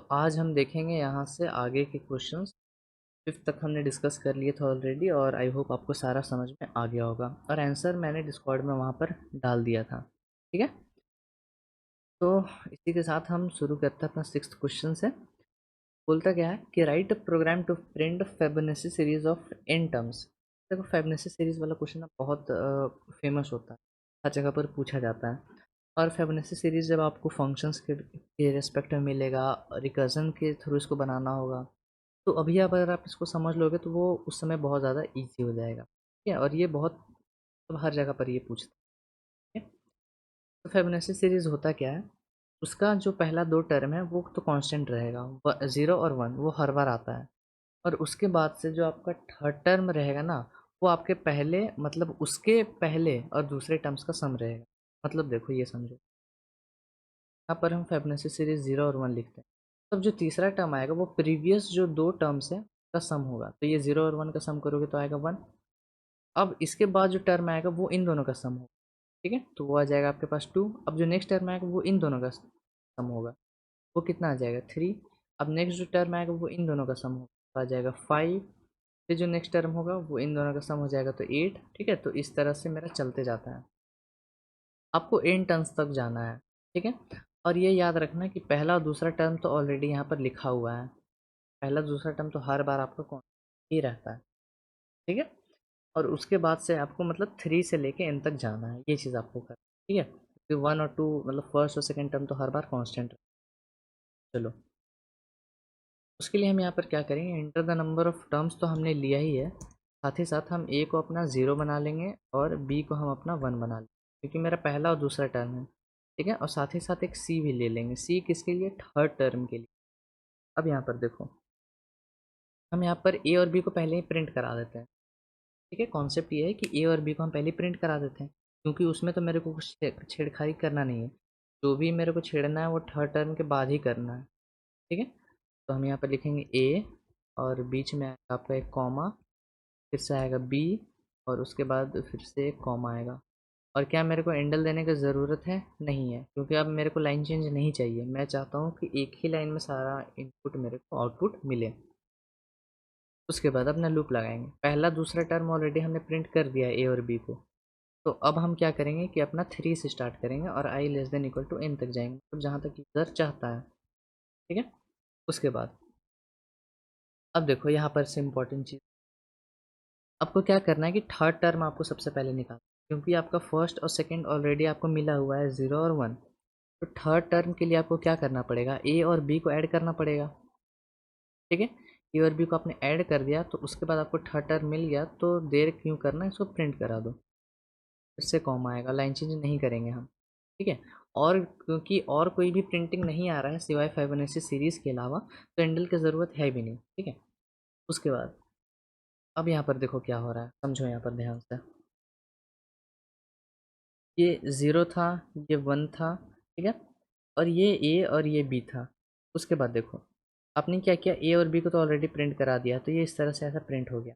आज हम देखेंगे यहाँ से आगे के क्वेश्चंस। फिफ्थ तक हमने डिस्कस कर लिए थे ऑलरेडी और आई होप आपको सारा समझ में आ गया होगा और आंसर मैंने डिस्कॉर्ड में वहाँ पर डाल दिया था। ठीक है, तो इसी के साथ हम शुरू करते हैं अपना सिक्स्थ क्वेश्चन से। बोलता क्या है कि write program to print Fibonacci series of n terms. देखो फिबोनाची सीरीज वाला क्वेश्चन बहुत फेमस होता है, हर जगह पर पूछा जाता है। और फिबोनाची सीरीज जब आपको फंक्शंस के रिस्पेक्ट में मिलेगा, रिकर्जन के थ्रू इसको बनाना होगा, तो अभी अगर आप इसको समझ लोगे तो वो उस समय बहुत ज़्यादा इजी हो जाएगा। ठीक है, और ये बहुत मतलब हर जगह पर ये पूछते हैं। तो फिबोनाची सीरीज होता क्या है, उसका जो पहला दो टर्म है वो तो कांस्टेंट रहेगा, 0 और 1 वो हर बार आता है। और उसके बाद से जो आपका थर्ड टर्म रहेगा ना, वो आपके पहले मतलब उसके पहले और दूसरे टर्म्स का सम रहेगा। मतलब देखो ये समझो, यहाँ पर हम फिबोनाची सीरीज 0 और 1 लिखते हैं, तब जो तीसरा टर्म आएगा वो प्रीवियस जो दो टर्म्स है का सम होगा। तो ये 0 और 1 का सम करोगे तो आएगा 1। अब इसके बाद जो टर्म आएगा वो इन दोनों का सम होगा। ठीक है, तो वो आ जाएगा आपके पास 2। अब जो नेक्स्ट टर्म आएगा वो इन दोनों का सम होगा, वो कितना आ जाएगा 3। अब नेक्स्ट जो टर्म आएगा वो इन दोनों का सम होगा, तो आ जाएगा 5। फिर जो नेक्स्ट टर्म होगा वो इन दोनों का सम हो जाएगा तो 8। ठीक है, तो इस तरह से मेरा चलते जाता है। आपको एन टर्म्स तक जाना है। ठीक है, और ये याद रखना कि पहला और दूसरा टर्म तो ऑलरेडी यहाँ पर लिखा हुआ है। पहला दूसरा टर्म तो हर बार आपका कौन ही रहता है। ठीक है, और उसके बाद से आपको मतलब 3 से लेके एन तक जाना है, ये चीज़ आपको करना है। ठीक है, क्योंकि 1 और 2 मतलब फर्स्ट और सेकंड टर्म तो हर बार कांस्टेंट है। चलो, उसके लिए हम यहाँ पर क्या करेंगे, enter the number of terms तो हमने लिया ही है, साथ ही साथ हम ए को अपना 0 बना लेंगे और बी को हम अपना 1 बना लेंगे, क्योंकि मेरा पहला और दूसरा टर्म है। ठीक है, और साथ ही साथ एक सी भी ले लेंगे। सी किसके लिए, थर्ड टर्म के लिए। अब यहाँ पर देखो, हम यहाँ पर ए और बी को पहले ही प्रिंट करा देते हैं। ठीक है, कॉन्सेप्ट ये है कि ए और बी को हम पहले ही प्रिंट करा देते हैं, क्योंकि उसमें तो मेरे को कुछ छेड़खानी करना नहीं है। जो भी मेरे को छेड़ना है वो थर्ड टर्म के बाद ही करना है। ठीक है, तो हम यहाँ पर लिखेंगे ए और बीच में आएगा आपका एक कॉमा, फिर से आएगा बी और उसके बाद फिर से एक कॉमा आएगा। और क्या मेरे को एंडल देने की ज़रूरत है, नहीं है, क्योंकि अब मेरे को लाइन चेंज नहीं चाहिए। मैं चाहता हूँ कि एक ही लाइन में सारा इनपुट मेरे को आउटपुट मिले। उसके बाद अपना लूप लगाएंगे। पहला दूसरा टर्म ऑलरेडी हमने प्रिंट कर दिया है ए और बी को, तो अब हम क्या करेंगे कि अपना 3 से स्टार्ट करेंगे और आई less than equal to n तक जाएंगे, तो जहाँ तक यूज़र चाहता है। ठीक है, उसके बाद अब देखो यहाँ पर से इम्पोर्टेंट चीज़, आपको क्या करना है कि थर्ड टर्म आपको सबसे पहले निकालना है, क्योंकि आपका फर्स्ट और सेकंड ऑलरेडी आपको मिला हुआ है 0 और 1। तो थर्ड टर्म के लिए आपको क्या करना पड़ेगा, ए और बी को ऐड करना पड़ेगा। ठीक है, ए और बी को आपने ऐड कर दिया तो उसके बाद आपको थर्ड टर्म मिल गया, तो देर क्यों करना है, इसको प्रिंट करा दो। इससे कॉम आएगा, लाइन चेंज नहीं करेंगे हम। ठीक है, और क्योंकि और कोई भी प्रिंटिंग नहीं आ रहा है सिवाय फाइबोनाची सीरीज़ के अलावा, तो हैंडल की ज़रूरत है भी नहीं। ठीक है, उसके बाद अब यहाँ पर देखो क्या हो रहा है, समझो यहाँ पर ध्यान से। ये 0 था, ये 1 था। ठीक है, और ये ए और ये बी था। उसके बाद देखो आपने क्या किया, ए और बी को तो ऑलरेडी प्रिंट करा दिया, तो ये इस तरह से ऐसा प्रिंट हो गया।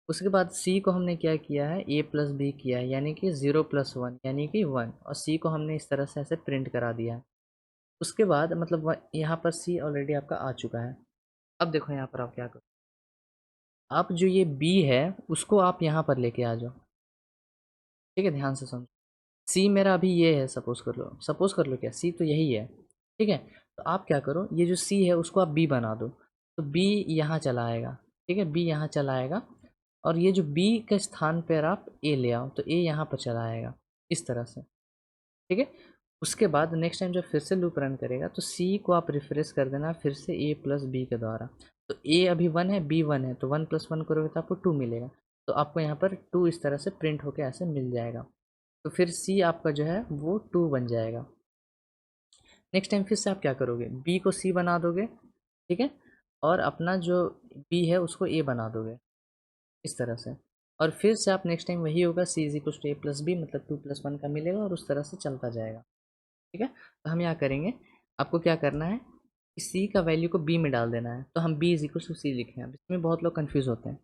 उसके बाद सी को हमने क्या किया है, ए प्लस बी किया है, यानी कि 0 प्लस 1 यानी कि 1, और सी को हमने इस तरह से ऐसे प्रिंट करा दिया है। उसके बाद मतलब यहाँ पर सी ऑलरेडी आपका आ चुका है। अब देखो यहाँ पर आप क्या करो, आप जो ये बी है उसको आप यहाँ पर लेके आ जाओ। ठीक है, ध्यान से समझो। सी मेरा अभी ये है, सपोज कर लो क्या, सी तो यही है। ठीक है, तो आप क्या करो, ये जो सी है उसको आप बी बना दो, तो बी यहाँ चला आएगा। ठीक है, बी यहाँ चला आएगा, और ये जो बी के स्थान पर आप ए ले आओ, तो ए यहाँ पर चला आएगा इस तरह से। ठीक है, उसके बाद नेक्स्ट टाइम जब फिर से लूप रन करेगा तो सी को आप रिफ्रेश कर देना फिर से ए प्लस बी के द्वारा। तो ए अभी 1 है, बी 1 है, तो 1 प्लस 1 करोगे तो आपको 2 मिलेगा। तो आपको यहाँ पर 2 इस तरह से प्रिंट होकर ऐसे मिल जाएगा। तो फिर सी आपका जो है वो 2 बन जाएगा। नेक्स्ट टाइम फिर से आप क्या करोगे, बी को सी बना दोगे। ठीक है, और अपना जो बी है उसको ए बना दोगे इस तरह से। और फिर से आप नेक्स्ट टाइम वही होगा, c is equal to a plus b, मतलब 2 प्लस 1 का मिलेगा, और उस तरह से चलता जाएगा। ठीक है, तो हम यहाँ करेंगे, आपको क्या करना है कि सी का वैल्यू को बी में डाल देना है, तो हम बी इज इक्वल टू सी लिखे हैं। अब इसमें बहुत लोग कन्फ्यूज़ होते हैं,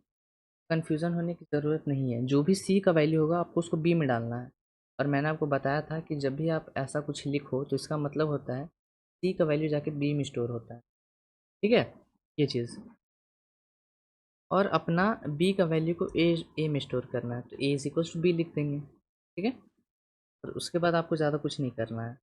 कन्फ्यूज़न होने की ज़रूरत नहीं है। जो भी सी का वैल्यू होगा आपको उसको बी में डालना है। और मैंने आपको बताया था कि जब भी आप ऐसा कुछ लिखो तो इसका मतलब होता है सी का वैल्यू जाके बी में स्टोर होता है। ठीक है, ये चीज़। और अपना बी का वैल्यू को ए में स्टोर करना है, तो ए इज इक्वल्स टू बी लिख देंगे। ठीक है, और उसके बाद आपको ज़्यादा कुछ नहीं करना है,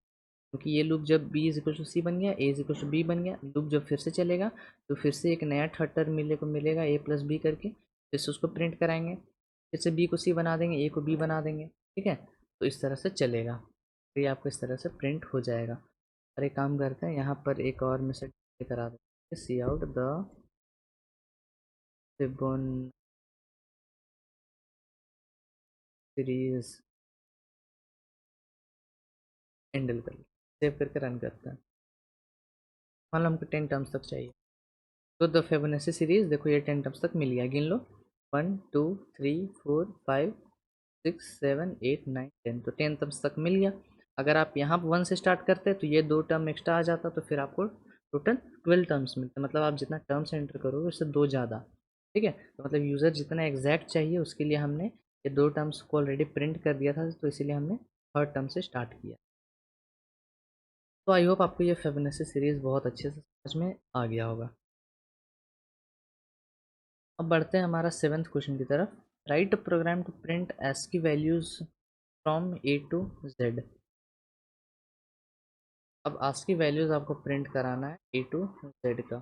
क्योंकि ये लूप जब बी इज इक्वल टू सी बन गया, ए इज इक्वल टू बी बन गया, लूप जब फिर से चलेगा तो फिर से एक नया थर्ड टर्म मिलेगा ए प्लस बी करके, फिर से उसको प्रिंट कराएंगे, फिर से बी को सी बना देंगे, ए को बी बना देंगे। ठीक है, तो इस तरह से चलेगा, तो ये आपको इस तरह से प्रिंट हो जाएगा। और एक काम करते हैं, यहाँ पर एक और मैसेज करा देते हैं, see out the Fibonacci series handle कर, सेव करके रन करते हैं। मान लो हमको 10 टर्म्स तक चाहिए, तो द फिबोनाची सीरीज देखो ये 10 टर्म्स तक मिल गया, गिन लो 1 2 3 4 5 6 7 8 9 10, तो 10 टर्म्स तक मिल गया। अगर आप यहाँ 1 से स्टार्ट करते तो ये 2 टर्म एक्स्ट्रा आ जाता, तो फिर आपको टोटल 12 टर्म्स मिलते, मतलब आप जितना टर्म्स एंटर करोगे उससे 2 ज़्यादा। ठीक है, तो मतलब यूज़र जितना एग्जैक्ट चाहिए उसके लिए हमने ये 2 टर्म्स को ऑलरेडी प्रिंट कर दिया था, तो इसीलिए हमने थर्ड टर्म से स्टार्ट किया। तो आई होप आपको ये फिबोनाची सीरीज़ बहुत अच्छे से समझ में आ गया होगा। अब बढ़ते हैं हमारा 7th क्वेश्चन की तरफ। Write a program to print ASCII values from A to Z. अब आस की वैल्यूज आपको प्रिंट कराना है ए टू जेड का।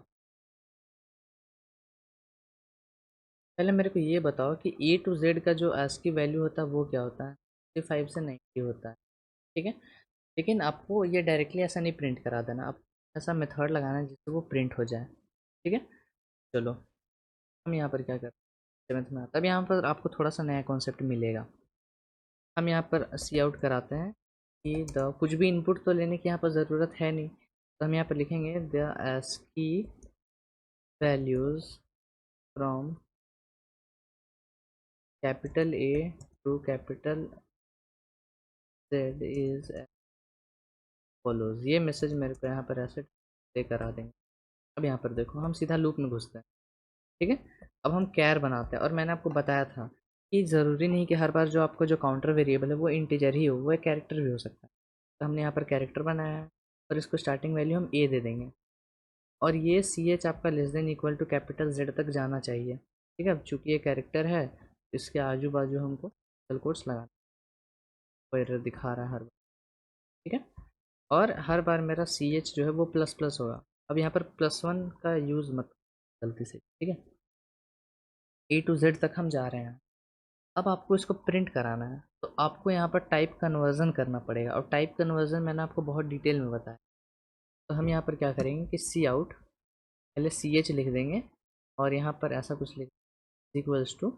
पहले मेरे को ये बताओ कि ए टू जेड का जो एस की वैल्यू होता है वो क्या होता है, 5 से 90 होता है। ठीक है, लेकिन आपको ये डायरेक्टली ऐसा नहीं प्रिंट करा देना, आप ऐसा मेथड लगाना है जिससे वो प्रिंट हो जाए। ठीक है, चलो हम यहाँ पर क्या करते हैं, 7th में आता है। अब यहाँ पर आपको थोड़ा सा नया कॉन्सेप्ट मिलेगा। हम यहाँ पर सी आउट कराते हैं कि द, कुछ भी इनपुट तो लेने की यहाँ पर ज़रूरत है नहीं, तो हम यहाँ पर लिखेंगे the ASCII values from capital A to capital Z is follows. ये मैसेज मेरे को यहाँ पर ऐसे पे करा देंगे। अब यहाँ पर देखो हम सीधा लूप में घुसते हैं। ठीक है, अब हम कैर बनाते हैं, और मैंने आपको बताया था कि ज़रूरी नहीं कि हर बार जो आपको जो काउंटर वेरिएबल है वो इंटीजर ही हो, वो एक कैरेक्टर भी हो सकता है। तो हमने यहाँ पर कैरेक्टर बनाया है, और इसको स्टार्टिंग वैल्यू हम ए दे देंगे, और ये सी एच आपका less than equal to capital Z तक जाना चाहिए। ठीक है, अब चूंकि ये कैरेक्टर है, इसके आजू बाजू हमको डबल कोट्स लगाना, वो एरर दिखा रहा है हर बार। ठीक है, और हर बार मेरा सी एच जो है वो प्लस प्लस होगा। अब यहाँ पर +1 का यूज़ मत गलती से। ठीक है, ए टू जेड तक हम जा रहे हैं। अब आपको इसको प्रिंट कराना है, तो आपको यहाँ पर टाइप कन्वर्जन करना पड़ेगा, और टाइप कन्वर्जन मैंने आपको बहुत डिटेल में बताया। तो हम यहाँ पर क्या करेंगे कि सी आउट, पहले सी एच लिख देंगे, और यहाँ पर ऐसा कुछ लिख इक्वल्स टू।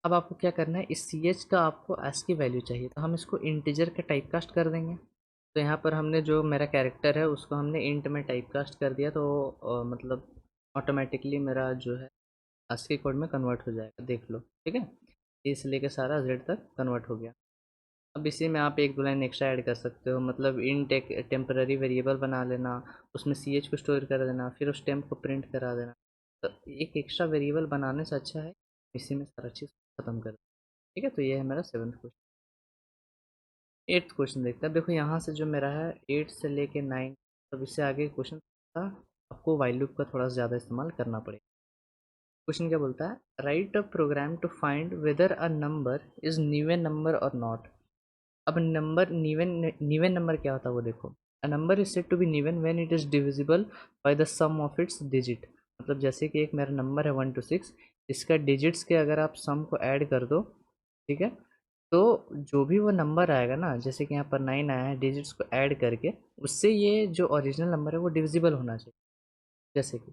अब आपको क्या करना है, इस सी एच का आपको एस की वैल्यू चाहिए, तो हम इसको इंटीजर का टाइप कास्ट कर देंगे। तो यहाँ पर हमने जो मेरा कैरेक्टर है उसको हमने इंट में टाइप कास्ट कर दिया, तो मतलब ऑटोमेटिकली मेरा जो है ASCII कोड में कन्वर्ट हो जाएगा, देख लो। ठीक है, ए से लेके सारा जेड तक कन्वर्ट हो गया। अब इसी में आप एक दो लाइन एक्स्ट्रा ऐड कर सकते हो, मतलब इंट एक टेम्पररी वेरिएबल बना लेना, उसमें सी एच को स्टोर कर देना, फिर उस टेम्प को प्रिंट करा देना। तो एक एक्स्ट्रा वेरिएबल बनाने से अच्छा है इसी में सारा चीज़ खत्म कर। ठीक है, तो ये है मेरा 7th क्वेश्चन। 8th क्वेश्चन देखते हैं। देखो यहाँ से जो मेरा है 8 से लेके 9, तब इससे आगे क्वेश्चन था, आपको वाइल लूप का थोड़ा सा ज़्यादा इस्तेमाल करना पड़ेगा। क्वेश्चन क्या बोलता है, write a program to find whether a number is Niven number और नॉट। अब नंबर नीवन, नीवन नंबर क्या होता है वो देखो। A number is said to be Niven when it is divisible by the sum of its digit. मतलब जैसे कि एक मेरा नंबर है 1 to 6, इसका डिजिट्स के अगर आप सम को ऐड कर दो, ठीक है, तो जो भी वो नंबर आएगा ना, जैसे कि यहाँ पर 9 आया है, डिजिट्स को ऐड करके उससे ये जो ओरिजिनल नंबर है वो डिविजिबल होना चाहिए। जैसे कि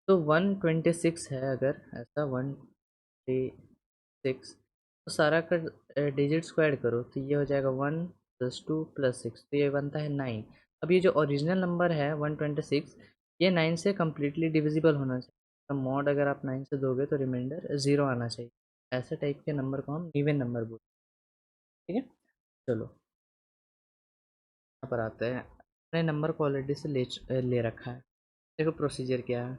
तो 126 है, अगर ऐसा 1 3 6, तो सारा का डिजिट्स को ऐड करो, तो ये हो जाएगा 1 + 2 + 6, तो ये बनता है 9। अब ये जो ओरिजिनल नंबर है 126, ये 9 से कम्प्लीटली डिविजिबल होना चाहिए, तो मॉड अगर आप 9 से दोगे तो रिमाइंडर 0 आना चाहिए। ऐसे टाइप के नंबर को हम इवन नंबर बोलते हैं। ठीक है, चलो यहाँ पर आते हैं। मैंने नंबर को ऑलरेडी से ले रखा है। देखो प्रोसीजर क्या है,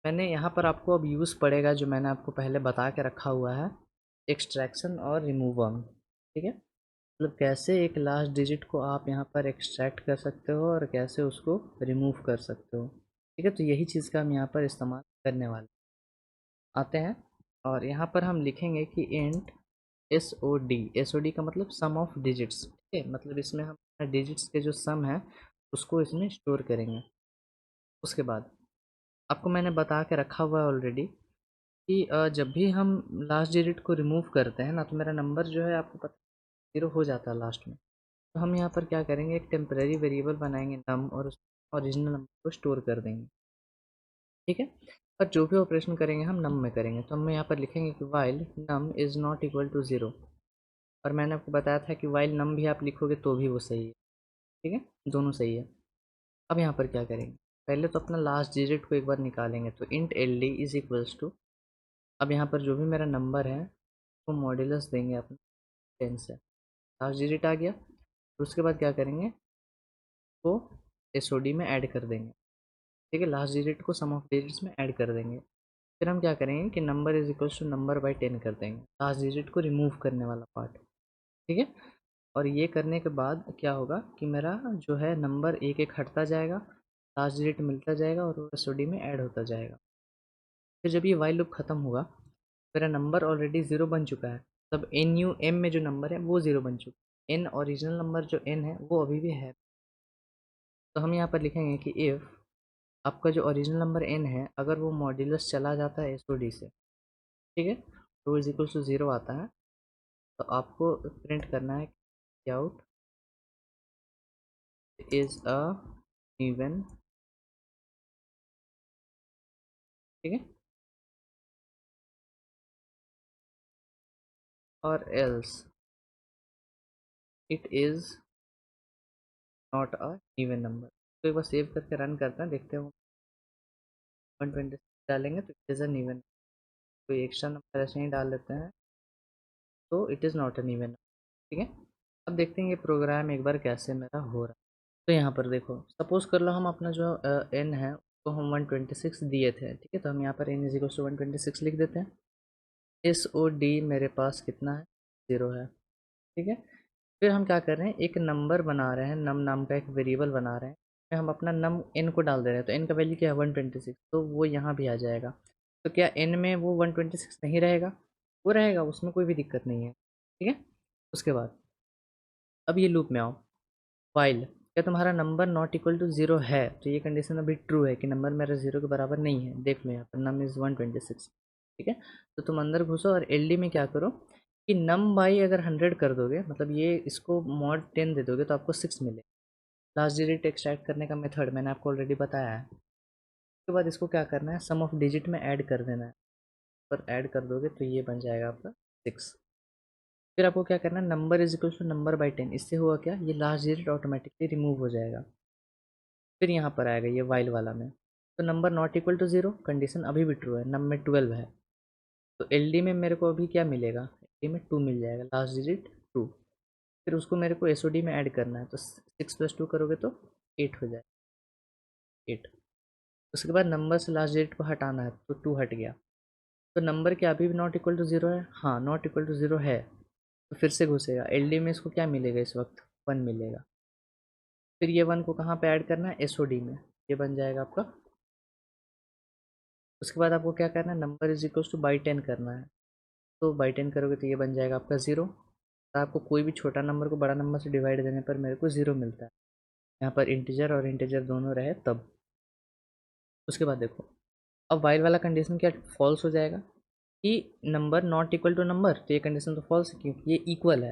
मैंने यहाँ पर आपको अब यूज़ पड़ेगा जो मैंने आपको पहले बता के रखा हुआ है, एक्सट्रैक्शन और रिमूवल। ठीक है, मतलब कैसे एक लास्ट डिजिट को आप यहाँ पर एक्सट्रैक्ट कर सकते हो और कैसे उसको रिमूव कर सकते हो। ठीक है, तो यही चीज़ का हम यहाँ पर इस्तेमाल करने वाले आते हैं। और यहाँ पर हम लिखेंगे कि इंट एस ओ डी का मतलब सम ऑफ डिजिट्स। ठीक है, मतलब इसमें हम डिजिट्स के जो सम है उसको इसमें स्टोर करेंगे। उसके बाद आपको मैंने बता के रखा हुआ है ऑलरेडी कि जब भी हम लास्ट डिजिट को रिमूव करते हैं ना, तो मेरा नंबर जो है आपको पता 0 हो जाता है लास्ट में। तो हम यहाँ पर क्या करेंगे, एक टेम्परेरी वेरिएबल बनाएंगे नम, और उस ओरिजिनल नंबर को स्टोर कर देंगे। ठीक है, और जो भी ऑपरेशन करेंगे हम नम में करेंगे। तो हम यहाँ पर लिखेंगे कि while num is not equal to 0। और मैंने आपको बताया था कि वाइल नम भी आप लिखोगे तो भी वो सही है। ठीक है, दोनों सही है। अब यहाँ पर क्या करेंगे, पहले तो अपना लास्ट डिजिट को एक बार निकालेंगे। तो int L D is equals to, अब यहाँ पर जो भी मेरा नंबर है वो मॉड्यूलस देंगे अपने 10 से। लास्ट डिजिट आ गया, तो उसके बाद क्या करेंगे, वो एस ओ डी में ऐड कर देंगे। ठीक है, लास्ट डिजिट को सम ऑफ डिजिट्स में ऐड कर देंगे। फिर हम क्या करेंगे कि number is equals to number by 10 कर देंगे, लास्ट डिजिट को रिमूव करने वाला पार्ट। ठीक है, और ये करने के बाद क्या होगा कि मेरा जो है नंबर एक एक हटता जाएगा, लास्ट डिजिट मिलता जाएगा और वो एस ओ डी में ऐड होता जाएगा। फिर जब ये वाइल लूप खत्म होगा, मेरा नंबर ऑलरेडी ज़ीरो बन चुका है। तब एन यू एम में जो नंबर है वो ज़ीरो बन चुका है, एन ओरिजिनल नंबर जो एन है वो अभी भी है। तो हम यहाँ पर लिखेंगे कि इफ़ आपका जो ओरिजिनल नंबर एन है अगर वो मॉड्यूलस चला जाता है एस ओ डी से, ठीक है, तो इज इक्वल टू ज़ीरो आता है, तो आपको प्रिंट करना है कि आउट इज़ अ इवन। ठीक है, और else it is not a even number. तो एक बार सेव करके रन करते हैं, देखते हैं 126 डालेंगे तो इट इज़ एन इवन। कोई एक्स्ट्रा नंबर ऐसे ही डाल लेते हैं तो it is not an even. ठीक है, अब देखते हैं ये प्रोग्राम एक बार कैसे मेरा हो रहा है। तो यहाँ पर देखो, सपोज कर लो हम अपना जो एन है तो हम 126 दिए थे। ठीक है, तो हम यहाँ पर एन इज इक्वल टू 126 लिख देते हैं। एस ओ डी मेरे पास कितना है, 0 है। ठीक है, फिर हम क्या कर रहे हैं, एक नंबर बना रहे हैं, नम नाम का एक वेरिएबल बना रहे हैं। फिर हम अपना नम एन को डाल दे रहे हैं। तो एन का वैल्यू क्या है, 126, तो वो यहाँ भी आ जाएगा। तो क्या एन में वो 126 नहीं रहेगा, वो रहेगा, उसमें कोई भी दिक्कत नहीं है। ठीक है, उसके बाद अब ये लूप में आओ, वाइल क्या तुम्हारा नंबर नॉट इक्वल टू 0 है, तो ये कंडीशन अभी ट्रू है कि नंबर मेरा 0 के बराबर नहीं है। देख लो यहाँ पर नम इज़ 126। ठीक है, तो तुम अंदर घुसो और एल डी में क्या करो कि नम बाई अगर 100 कर दोगे, मतलब ये इसको मॉड 10 दे दोगे तो आपको 6 मिलेगा। लास्ट डिजिट एक्सट्रैक्ट करने का मेथड मैंने आपको ऑलरेडी बताया है। उसके बाद इसको क्या करना है, सम ऑफ डिजिट में ऐड कर देना है। पर ऐड कर दोगे तो ये बन जाएगा आपका 6। फिर आपको क्या करना है, number is equal to number by 10। इससे हुआ क्या, ये लास्ट डिजिट ऑटोमेटिकली रिमूव हो जाएगा। फिर यहाँ पर आएगा ये वाइल वाला में, तो number not equal to 0 condition अभी भी ट्रू है, नंबर में 12 है। तो एल डी में मेरे को अभी क्या मिलेगा, एल डी में 2 मिल जाएगा, लास्ट डिजिट 2। फिर उसको मेरे को एस ओ डी में ऐड करना है, तो 6 + 2 करोगे तो 8 हो जाएगा, 8। उसके बाद नंबर से लास्ट डिजिट को हटाना है, तो 2 हट गया। तो नंबर क्या अभी भी नॉट इक्वल टू 0 है, हाँ नॉट इक्वल टू 0 है। तो फिर से घुसेगा, एल डी में इसको क्या मिलेगा, इस वक्त 1 मिलेगा। फिर ये 1 को कहाँ पे ऐड करना है, एस ओ डी में, ये बन जाएगा आपका। उसके बाद आपको क्या करना है, number is equals two by 10 करना है। तो बाई 10 करोगे तो ये बन जाएगा आपका 0। तो आपको कोई भी छोटा नंबर को बड़ा नंबर से डिवाइड देने पर मेरे को 0 मिलता है। यहाँ पर इंटीजर और इंटीजर दोनों रहे तब। उसके बाद देखो, अब वाइल वाला कंडीशन क्या फॉल्स हो जाएगा कि number not equal to number, तो ये कंडीशन तो फॉल्स है क्योंकि ये इक्वल है।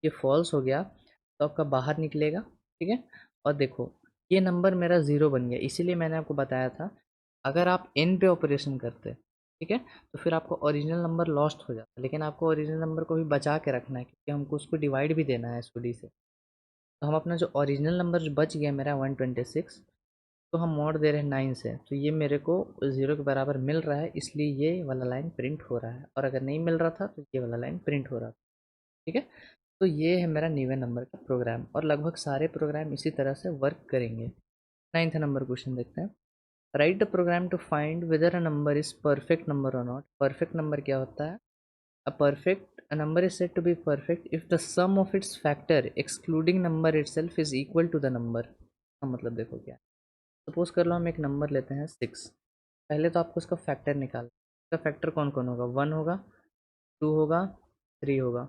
ये फॉल्स हो गया तो आपका बाहर निकलेगा। ठीक है, और देखो ये नंबर मेरा 0 बन गया, इसीलिए मैंने आपको बताया था अगर आप एन पे ऑपरेशन करते, ठीक है, तो फिर आपको ओरिजिनल नंबर लॉस्ट हो जाता, लेकिन आपको ओरिजिनल नंबर को भी बचा के रखना है क्योंकि हमको उसको डिवाइड भी देना है एसओडी से। तो हम अपना जो ओरिजिनल नंबर जो बच गया मेरा 126, तो हम मोड़ दे रहे हैं 9 से, तो ये मेरे को 0 के बराबर मिल रहा है, इसलिए ये वाला लाइन प्रिंट हो रहा है। और अगर नहीं मिल रहा था तो ये वाला लाइन प्रिंट हो रहा था। ठीक है, तो ये है मेरा नीवे नंबर का प्रोग्राम, और लगभग सारे प्रोग्राम इसी तरह से वर्क करेंगे। 9th नंबर क्वेश्चन देखते हैं। Write the program to find whether a number is perfect number और नॉट। परफेक्ट नंबर क्या होता है, a perfect a number is said to be perfect if the sum of its factor excluding number itself is equal to the number। का मतलब देखो क्या है। Suppose कर लो हम एक नंबर लेते हैं 6। पहले तो आपको उसका फैक्टर निकाल, उसका फैक्टर कौन कौन होगा, 1 होगा, 2 होगा, 3 होगा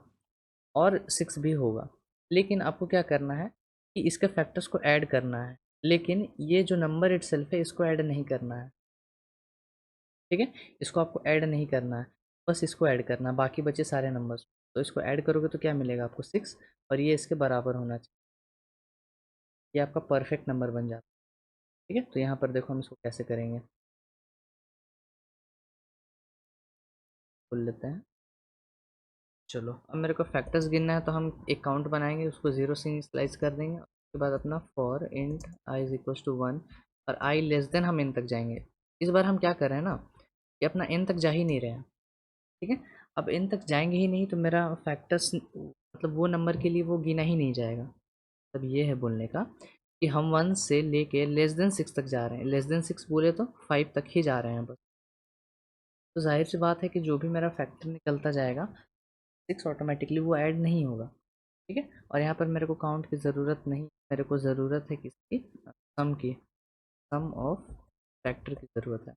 और 6 भी होगा। लेकिन आपको क्या करना है कि इसके फैक्टर्स को ऐड करना है, लेकिन ये जो नंबर इटसेल्फ है इसको ऐड नहीं करना है। ठीक है, इसको आपको ऐड नहीं करना है, बस इसको ऐड करना है, बाकी बचे सारे नंबर्स। तो इसको ऐड करोगे तो क्या मिलेगा आपको 6, और ये इसके बराबर होना चाहिए। ये आपका परफेक्ट नंबर बन जाता है। ठीक है, तो यहाँ पर देखो हम इसको कैसे करेंगे, बोल लेते हैं। चलो अब मेरे को फैक्टर्स गिनना है, तो हम एक काउंट बनाएंगे, उसको 0 से इनिशियलाइज कर देंगे। उसके बाद अपना for int I is equals to 1 और आई लेस देन हम n तक जाएंगे। इस बार हम क्या कर रहे हैं ना कि अपना n तक जा ही नहीं रहे हैं। ठीक है, अब n तक जाएंगे ही नहीं तो मेरा फैक्टर्स मतलब वो नंबर के लिए वो गिना ही नहीं जाएगा। तब ये है बोलने का कि हम 1 से लेके लेस देन 6 तक जा रहे हैं। लेस देन 6 बोले तो 5 तक ही जा रहे हैं बस। तो जाहिर सी बात है कि जो भी मेरा फैक्टर निकलता जाएगा 6 ऑटोमेटिकली वो ऐड नहीं होगा। ठीक है, और यहाँ पर मेरे को काउंट की ज़रूरत नहीं, मेरे को ज़रूरत है किसकी, सम की। सम ऑफ फैक्टर की ज़रूरत है,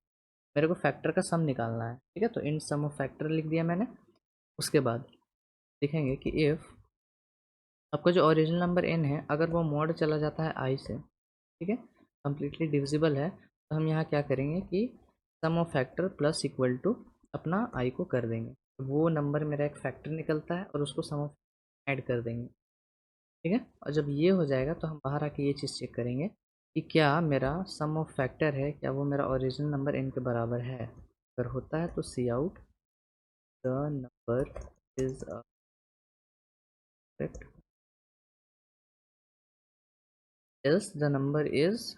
मेरे को फैक्टर का सम निकालना है। ठीक है, तो इन सम ऑफ फैक्टर लिख दिया मैंने। उसके बाद देखेंगे कि इफ़ आपका जो ओरिजिनल नंबर n है अगर वो मॉड चला जाता है i से, ठीक है, कम्प्लीटली डिविजिबल है, तो हम यहाँ क्या करेंगे कि sum of factor plus equal to अपना i को कर देंगे। तो वो नंबर मेरा एक फैक्टर निकलता है और उसको सम ऑफ ऐड कर देंगे। ठीक है, और जब ये हो जाएगा तो हम बाहर आके ये चीज़ चेक करेंगे कि क्या मेरा सम ऑफ फैक्टर है, क्या वो मेरा ओरिजिनल नंबर n के बराबर है। अगर होता है तो सी out the number is correct, else the number is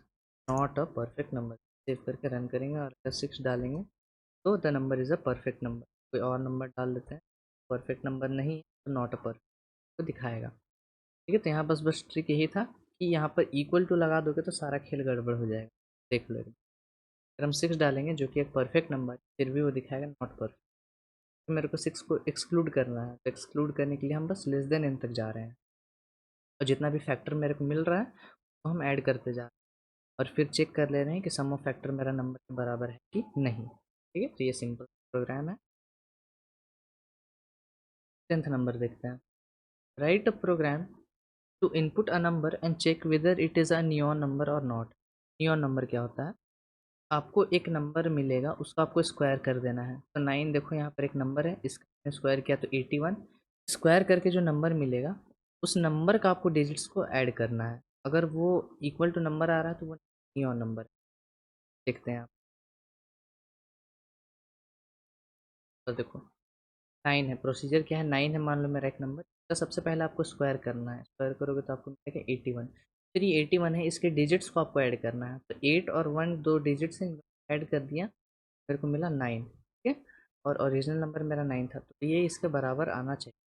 not a perfect number. Save करके रन करेंगे और अगर 6 डालेंगे तो the number is a perfect number. कोई और नंबर डाल देते हैं, परफेक्ट नंबर नहीं तो नॉट अ परफेक्ट तो दिखाएगा। ठीक है, तो यहाँ बस ट्रिक यही था कि यहाँ पर इक्वल टू लगा दोगे तो सारा खेल गड़बड़ हो जाएगा। देख लो, अगर हम 6 डालेंगे जो कि एक परफेक्ट नंबर फिर भी वो दिखाएगा नॉट परफेक्ट। तो मेरे को 6 को एक्सक्लूड करना है, तो एक्सक्लूड करने के लिए हम बस लेस देन n तक जा रहे हैं और जितना भी फैक्टर मेरे को मिल रहा है वो हम ऐड करते जा रहे हैं और फिर चेक कर ले रहे हैं कि सम ऑफ फैक्टर मेरा नंबर के बराबर है कि नहीं। ठीक है, तो ये सिंपल प्रोग्राम है। 10th नंबर देखते हैं। Write a program to input a number and check whether it is a neon number और नॉट। नियॉन नंबर क्या होता है, आपको एक नंबर मिलेगा उसको आपको स्क्वायर कर देना है। तो 9 देखो यहाँ पर एक नंबर है, इसका स्क्वायर किया तो 81। स्क्वायर करके जो नंबर मिलेगा उस नंबर का आपको डिजिट्स को ऐड करना है। अगर वो इक्वल टू नंबर आ रहा है तो वो नियॉन नंबर है। देखते हैं आप, तो देखो 9 है, प्रोसीजर क्या है, 9 है मान लो मेरा एक नंबर, तो सबसे पहले आपको स्क्वायर करना है। स्क्वायर करोगे तो आपको मिलेगा 81। फिर ये 81 है, इसके डिजिट्स को आपको ऐड करना है। तो 8 और 1 दो डिजिट्स हैं, ऐड कर दिया, मेरे को मिला 9। ठीक है, और ओरिजिनल नंबर मेरा 9 था तो ये इसके बराबर आना चाहिए।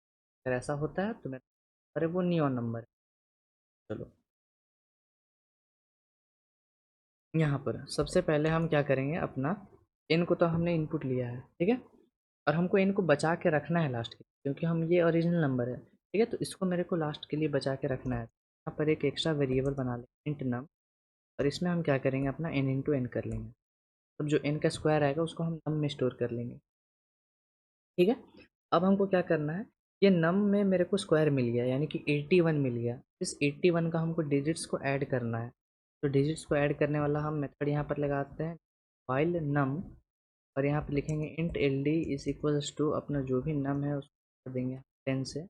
अगर ऐसा होता है तो मेरा, अरे वो नियॉन नंबर है। चलो यहाँ पर सबसे पहले हम क्या करेंगे, अपना इन को तो हमने इनपुट लिया है। ठीक है, और हमको इनको बचा के रखना है लास्ट के लिए, क्योंकि हम ये ओरिजिनल नंबर है। ठीक है, तो इसको मेरे को लास्ट के लिए बचा के रखना है। यहाँ पर एक एक्स्ट्रा वेरिएबल बना लेंगे इंट नम, और इसमें हम क्या करेंगे, अपना n इंटू एन कर लेंगे। तब जो n का स्क्वायर आएगा उसको हम नम में स्टोर कर लेंगे। ठीक है, अब हमको क्या करना है, ये नम में मेरे को स्क्वायर मिल गया यानी कि 81 मिल गया। इस 81 का हमको डिजिट्स को ऐड करना है। तो डिजिट्स को ऐड करने वाला हम मेथड यहाँ पर लगाते हैं वाइल नम, और यहाँ पर लिखेंगे int L D is equals to अपना जो भी नम है उसको कर देंगे 10 से।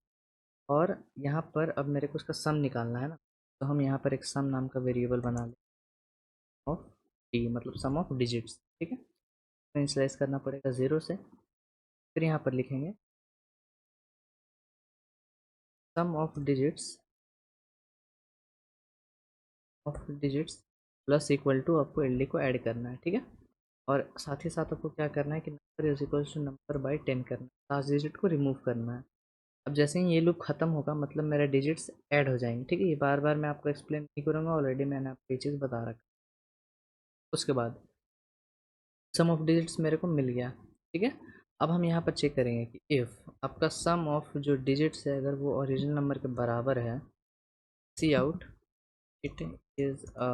और यहाँ पर अब मेरे को उसका सम निकालना है ना, तो हम यहाँ पर एक सम नाम का वेरिएबल बना लें ऑफ डी, मतलब सम ऑफ डिजिट्स। ठीक है, तो इनिशियलाइज करना पड़ेगा 0 से। फिर यहाँ पर लिखेंगे sum of digits plus equal to आपको एल डी को ऐड करना है। ठीक है, और साथ ही साथ आपको क्या करना है कि number is equals to number by 10 करना है, लास्ट डिजिट को रिमूव करना है। अब जैसे ही ये लूप खत्म होगा मतलब मेरे डिजिट्स ऐड हो जाएंगे। ठीक है, ये बार बार मैं आपको एक्सप्लेन नहीं करूँगा, ऑलरेडी मैंने आपको ये चीज़ बता रखा। उसके बाद सम ऑफ डिजिट्स मेरे को मिल गया। ठीक है, अब हम यहाँ पर चेक करेंगे कि इफ़ आपका सम ऑफ जो डिजिट्स है अगर वो ओरिजिनल नंबर के बराबर है, सी आउट इट इज़ अ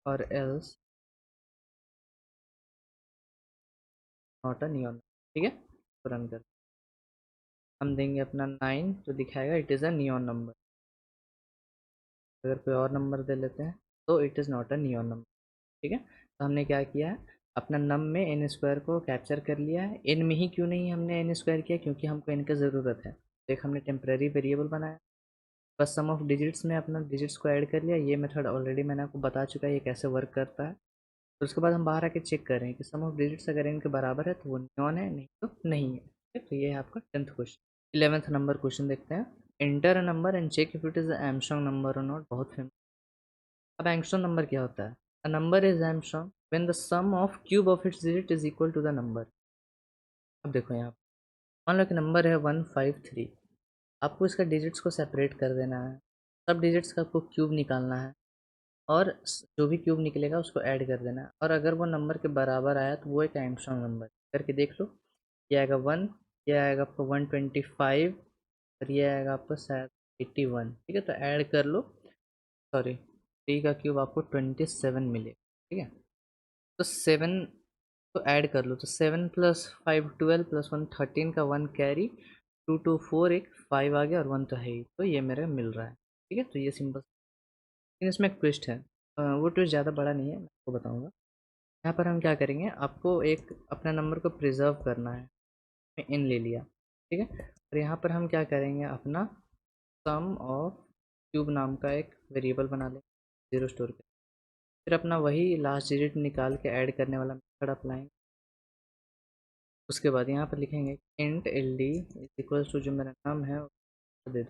और एल्स नॉट अ नियॉन। ठीक है, तो रन कर, हम देंगे अपना 9 तो दिखाएगा it is a neon number. अगर कोई और नंबर दे लेते हैं तो it is not a neon number. ठीक है, तो हमने क्या किया है, अपना नम में एन स्क्वायर को कैप्चर कर लिया है। एन में ही क्यों नहीं हमने एन स्क्वायर किया, क्योंकि हमको एन की ज़रूरत है। तो एक हमने टेम्परेरी वेरिएबल बनाया, बस सम ऑफ डिजिट्स में अपना डिजिट्स को ऐड कर लिया। ये मेथड ऑलरेडी मैंने आपको बता चुका है ये कैसे वर्क करता है। तो उसके बाद हम बाहर आके चेक कर रहे हैं कि सम ऑफ डिजिट्स अगर इनके बराबर है तो वो नियॉन है, नहीं तो नहीं है। ठीक है, तो ये है आपका 10th question. 11th number question देखते हैं। Enter a number and check if it is Armstrong number और नॉट। बहुत फेमस। अब एंगस्ट्रॉम नंबर क्या होता है? A number is Armstrong when the sum of cube of its digit is equal to the number. अब देखो यहाँ, मान लो कि नंबर है 153। आपको इसका डिजिट्स को सेपरेट कर देना है, सब डिजिट्स का आपको क्यूब निकालना है, और जो भी क्यूब निकलेगा उसको ऐड कर देना है। और अगर वो नंबर के बराबर आया तो वो एक एंगस्ट्रॉम नंबर करके देख लो। ये आएगा 1, ये आएगा आपका 125, और ये आएगा आपका शायद 81। ठीक है, तो ऐड कर लो। सॉरी, 3 का क्यूब आपको 27 मिलेगा। ठीक है, तो 7 तो ऐड कर लो, तो 7 प्लस 5 12 प्लस 1 13 का 1 कैरी, 2 2 4 एक 5 आ गया और 1 तो है ही, तो ये मेरे मिल रहा है। ठीक है, तो ये सिंपल। लेकिन इसमें एक ट्विस्ट है, वो ट्विस्ट ज़्यादा बड़ा नहीं है, मैं आपको बताऊंगा। यहाँ पर हम क्या करेंगे, आपको एक अपना नंबर को प्रिजर्व करना है। मैं इन ले लिया, ठीक है, और यहाँ पर हम क्या करेंगे, अपना सम ऑफ क्यूब नाम का एक वेरिएबल बना लें, जीरो स्टोर कर, फिर अपना वही लास्ट डिजिट निकाल के ऐड करने वाला मेथड अप्लाई। उसके बाद यहाँ पर लिखेंगे int L D is equals to जो मेरा नाम है उसको दे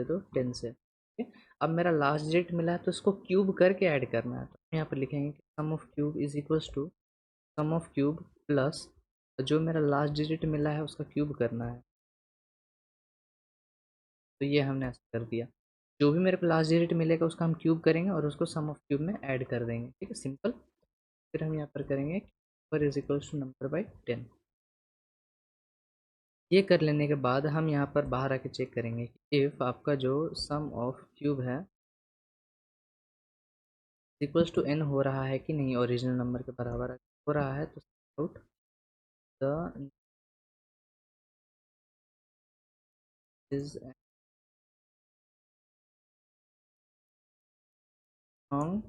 दो 10 से। ठीक है, अब मेरा लास्ट डिजिट मिला है तो इसको क्यूब करके ऐड करना है, तो यहाँ पर लिखेंगे कि sum of cube is equals to sum of cube plus जो मेरा लास्ट डिजिट मिला है उसका क्यूब करना है। तो ये हमने ऐसा कर दिया, जो भी मेरे को लास्ट डिजिट मिलेगा उसका हम क्यूब करेंगे और उसको सम ऑफ क्यूब में ऐड कर देंगे। ठीक है, सिंपल। फिर हम यहाँ पर करेंगे number is equals to number by 10। ये कर लेने के बाद हम यहाँ पर बाहर आके चेक करेंगे कि इफ़ आपका जो सम ऑफ क्यूब है इक्वल्स टू n हो रहा है कि नहीं, ओरिजिनल नंबर के बराबर हो रहा है तो out the is among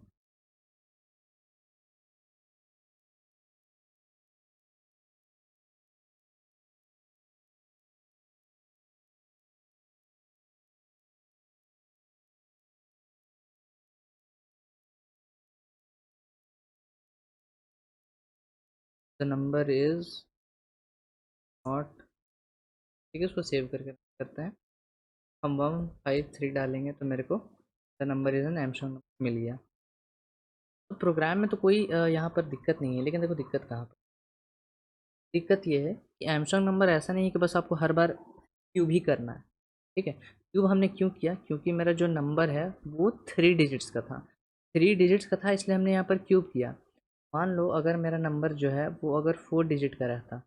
the number is not. ठीक है, उसको सेव करके करते हैं। हम 153 डालेंगे तो मेरे को the number is an Armstrong मिल गया। तो प्रोग्राम में तो कोई यहाँ पर दिक्कत नहीं है, लेकिन देखो दिक्कत कहाँ पर, दिक्कत ये है कि एमस्ट्रॉन्ग नंबर ऐसा नहीं है कि बस आपको हर बार क्यूब ही करना है। ठीक है, क्यूब हमने क्यों किया, क्योंकि मेरा जो नंबर है वो 3 डिजिट्स का था, 3 डिजिट्स का था, इसलिए हमने यहाँ पर क्यूब किया। मान लो अगर मेरा नंबर जो है वो अगर 4 डिजिट का रहता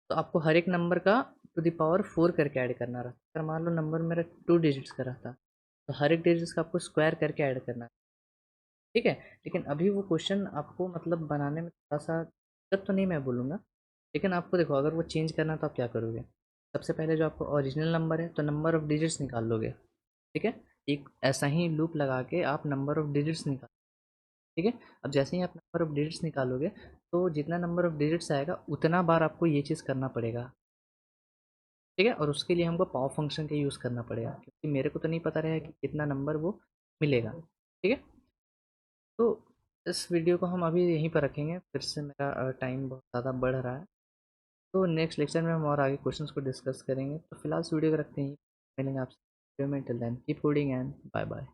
तो आपको हर एक नंबर का टू द पावर 4 करके ऐड करना रहता। अगर मान लो नंबर मेरा 2 डिजिट्स का रहता तो हर एक डिजिट्स का आपको स्क्वायर करके ऐड करना। ठीक है, लेकिन अभी वो क्वेश्चन आपको मतलब बनाने में थोड़ा सा दिक्कत तो नहीं मैं बोलूँगा, लेकिन आपको देखो अगर वो चेंज करना तो आप क्या करोगे, सबसे पहले जो आपको ओरिजिनल नंबर है तो नंबर ऑफ डिजिट्स निकाल लोगे। ठीक है, एक ऐसा ही लूप लगा के आप नंबर ऑफ डिजिट्स निकाल। ठीक है, अब जैसे ही आप नंबर ऑफ डिजिट्स निकालोगे तो जितना नंबर ऑफ डिजिट्स आएगा उतना बार आपको ये चीज़ करना पड़ेगा। ठीक है, और उसके लिए हमको पॉप फंक्शन का यूज़ करना पड़ेगा, क्योंकि मेरे को तो नहीं पता रहेगा कि कितना नंबर वो मिलेगा। ठीक है, तो इस वीडियो को हम अभी यहीं पर रखेंगे, फिर से मेरा टाइम बहुत ज़्यादा बढ़ रहा है। तो नेक्स्ट लेक्चर में हम और आगे क्वेश्चंस को डिस्कस करेंगे। तो फिलहाल इस वीडियो को रखते हैं, मिलेंगे आपसे till then keep coding and bye bye.